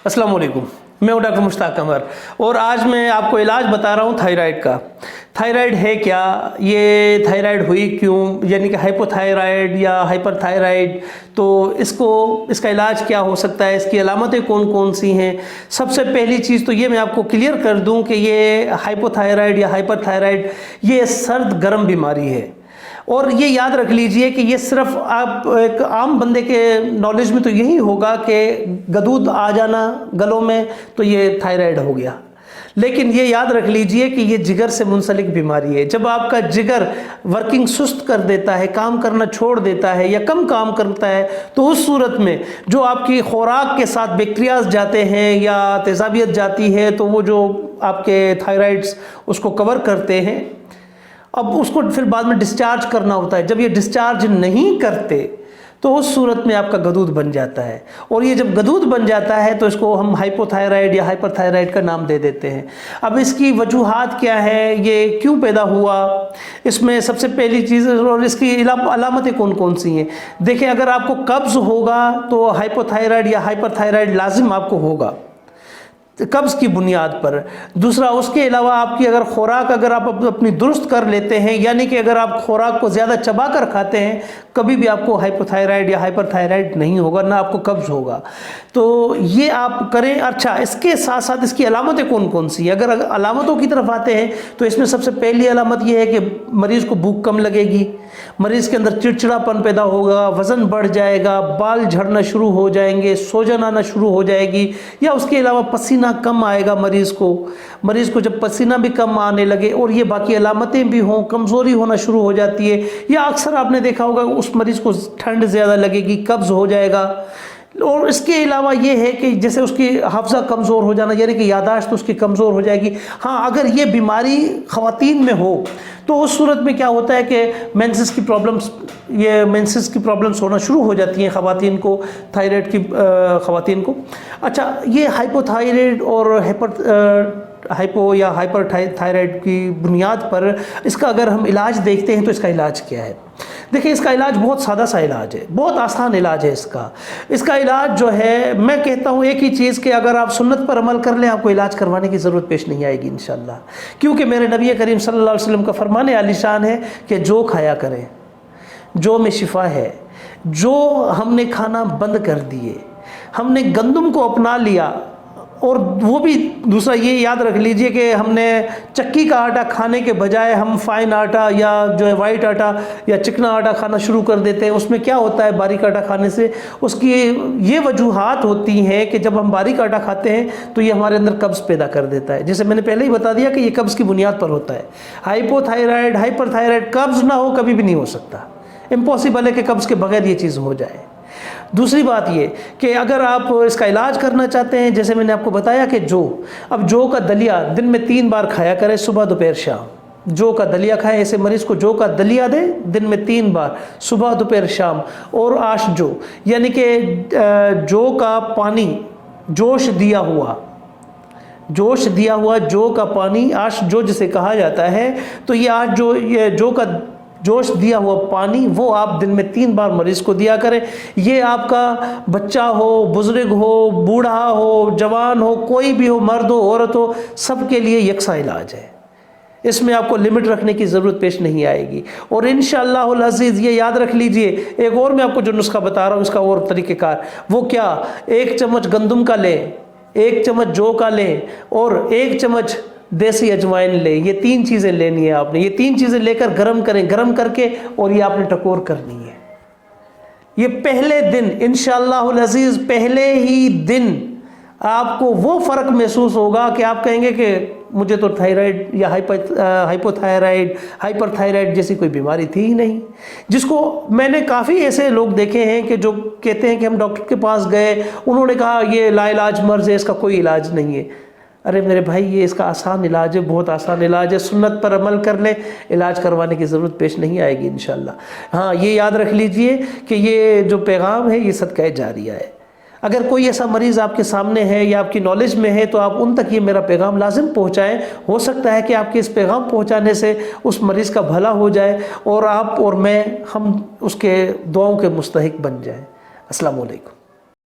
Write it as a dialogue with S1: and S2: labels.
S1: अस्सलाम वालेकुम, मैं हूँ डॉक्टर मुश्ताक कमर और आज मैं आपको इलाज बता रहा हूँ थायराइड का। थायराइड है क्या, ये थायराइड हुई क्यों, यानी कि हाइपोथायराइड या हाइपरथायराइड, तो इसका इलाज क्या हो सकता है, इसकी अलामतें कौन कौन सी हैं। सबसे पहली चीज़ तो ये मैं आपको क्लियर कर दूं कि ये हाइपोथायराइड या हाइपरथायराइड ये सर्द गर्म बीमारी है। और ये याद रख लीजिए कि ये सिर्फ आप एक आम बंदे के नॉलेज में तो यही होगा कि गदूद आ जाना गलों में तो ये थायराइड हो गया, लेकिन ये याद रख लीजिए कि ये जिगर से मुंसलिक बीमारी है। जब आपका जिगर वर्किंग सुस्त कर देता है, काम करना छोड़ देता है या कम काम करता है, तो उस सूरत में जो आपकी खुराक के साथ बैक्टीरियाज जाते हैं या तेज़ाबियत जाती है, तो वो जो आपके थायराइड्स उसको कवर करते हैं। अब उसको फिर बाद में डिस्चार्ज करना होता है। जब ये डिस्चार्ज नहीं करते तो उस सूरत में आपका गदूद बन जाता है, और ये जब गदूद बन जाता है तो इसको हम हाइपोथायराइड या हाइपरथायराइड का नाम दे देते हैं। अब इसकी वजूहात क्या है, ये क्यों पैदा हुआ, इसमें सबसे पहली चीज़ और इसकी अलामतें कौन कौन सी हैं। देखिए, अगर आपको कब्ज़ होगा तो हाइपोथायराइड या हाइपरथायराइड लाजिम आपको होगा कब्ज़ की बुनियाद पर। दूसरा, उसके अलावा आपकी अगर खुराक अगर आप अपनी दुरुस्त कर लेते हैं, यानी कि अगर आप खुराक को ज़्यादा चबा कर खाते हैं, कभी भी आपको हाइपोथायराइड या हाइपरथायराइड नहीं होगा, ना आपको कब्ज़ होगा। तो ये आप करें। अच्छा, इसके साथ साथ इसकी अलामतें कौन कौन सी हैं। अगर अलामतों की तरफ आते हैं तो इसमें सबसे पहली अलामत ये है कि मरीज़ को भूख कम लगेगी, मरीज़ के अंदर चिड़चिड़ापन पैदा होगा, वज़न बढ़ जाएगा, बाल झड़ना शुरू हो जाएंगे, सूजन आना शुरू हो जाएगी, या उसके अलावा पसीना कम आएगा मरीज़ को जब पसीना भी कम आने लगे और ये बाकी अलामतें भी हों, कमज़ोरी होना शुरू हो जाती है, या अक्सर आपने देखा होगा उस मरीज़ को ठंड ज़्यादा लगेगी, कब्ज़ हो जाएगा। और इसके अलावा ये है कि जैसे उसकी हाफ़ज़ा कमज़ोर हो जाना, यानी कि यादाश्त उसकी कमज़ोर हो जाएगी। हाँ, अगर ये बीमारी ख़वातीन में हो तो उस सूरत में क्या होता है कि मेंसेस की प्रॉब्लम्स होना शुरू हो जाती हैं ख़वातीन को, थायराइड की ख़वातीन को। अच्छा, ये हाइपोथायराइड और हाइपो या हाइपरथायराइड की बुनियाद पर इसका अगर हम इलाज देखते हैं तो इसका इलाज क्या है। देखिए, इसका इलाज बहुत सादा सा इलाज है, बहुत आसान इलाज है इसका इलाज जो है, मैं कहता हूँ एक ही चीज़ कि अगर आप सुन्नत पर अमल कर लें, आपको इलाज करवाने की ज़रूरत पेश नहीं आएगी इंशाअल्लाह। क्योंकि मेरे नबी करीम सल्लल्लाहु अलैहि वसल्लम का फरमान आलीशान है कि जो खाया करें, जो में शिफा है। जो हमने खाना बंद कर दिए, हमने गंदम को अपना लिया, और वो भी दूसरा ये याद रख लीजिए कि हमने चक्की का आटा खाने के बजाय हम फाइन आटा या जो है वाइट आटा या चिकना आटा खाना शुरू कर देते हैं। उसमें क्या होता है, बारीक आटा खाने से उसकी ये वजूहात होती हैं कि जब हम बारीक आटा खाते हैं तो ये हमारे अंदर कब्ज़ पैदा कर देता है। जैसे मैंने पहले ही बता दिया कि ये कब्ज़ की बुनियाद पर होता है। हाइपोथायराइड, हाइपरथायराइड, कब्ज़ ना हो कभी भी नहीं हो सकता, इम्पॉसिबल है कि कब्ज़ के बगैर ये चीज़ हो जाए। दूसरी बात ये कि अगर आप इसका इलाज करना चाहते हैं, जैसे मैंने आपको बताया कि जौ का दलिया दिन में 3 बार खाया करें, सुबह दोपहर शाम। जौ का दलिया खाएं, ऐसे मरीज़ को जौ का दलिया दें दिन में 3 बार, सुबह दोपहर शाम। और आश जौ, यानी कि जौ का पानी, जोश दिया हुआ जौ का पानी, आश जौ जिसे कहा जाता है, तो ये जौ का जोश दिया हुआ पानी वो आप दिन में 3 बार मरीज़ को दिया करें। ये आपका बच्चा हो, बुजुर्ग हो, बूढ़ा हो, जवान हो, कोई भी हो, मर्द हो, औरत हो, सबके लिए यकसा इलाज है। इसमें आपको लिमिट रखने की ज़रूरत पेश नहीं आएगी। और इंशाअल्लाहुल अज़ीज़ ये याद रख लीजिए, एक और मैं आपको जो नुस्खा बता रहा हूँ इसका और तरीक़ेकार, वो क्या, 1 चम्मच गंदम का लें, 1 चम्मच जौ का लें और 1 चम्मच देसी अजवाइन ले। ये 3 चीज़ें लेनी है आपने। ये 3 चीज़ें लेकर गरम करें, गरम करके और ये आपने टकोर करनी है। ये पहले दिन इंशाअल्लाहुल अज़ीज़, पहले ही दिन आपको वो फ़र्क महसूस होगा कि आप कहेंगे कि मुझे तो थायराइड या हाइपोथायराइड, हाइपरथायराइड जैसी कोई बीमारी थी ही नहीं। जिसको मैंने काफ़ी ऐसे लोग देखे हैं कि जो कहते हैं कि हम डॉक्टर के पास गए, उन्होंने कहा ये लाइलाज मर्ज़ है, इसका कोई इलाज नहीं है। अरे मेरे भाई, ये इसका आसान इलाज है, बहुत आसान इलाज है। सुन्नत पर अमल कर लें, इलाज करवाने की ज़रूरत पेश नहीं आएगी इंशाअल्लाह। हाँ, ये याद रख लीजिए कि ये जो पैगाम है ये सदका जारिया है। अगर कोई ऐसा मरीज़ आपके सामने है या आपकी नॉलेज में है तो आप उन तक ये मेरा पैगाम लाजिम पहुँचाएँ। हो सकता है कि आपके इस पैगाम पहुँचाने से उस मरीज़ का भला हो जाए और आप और मैं, हम उसके दुआओं के मुस्तहिक बन जाएँ। अस्सलाम वालेकुम।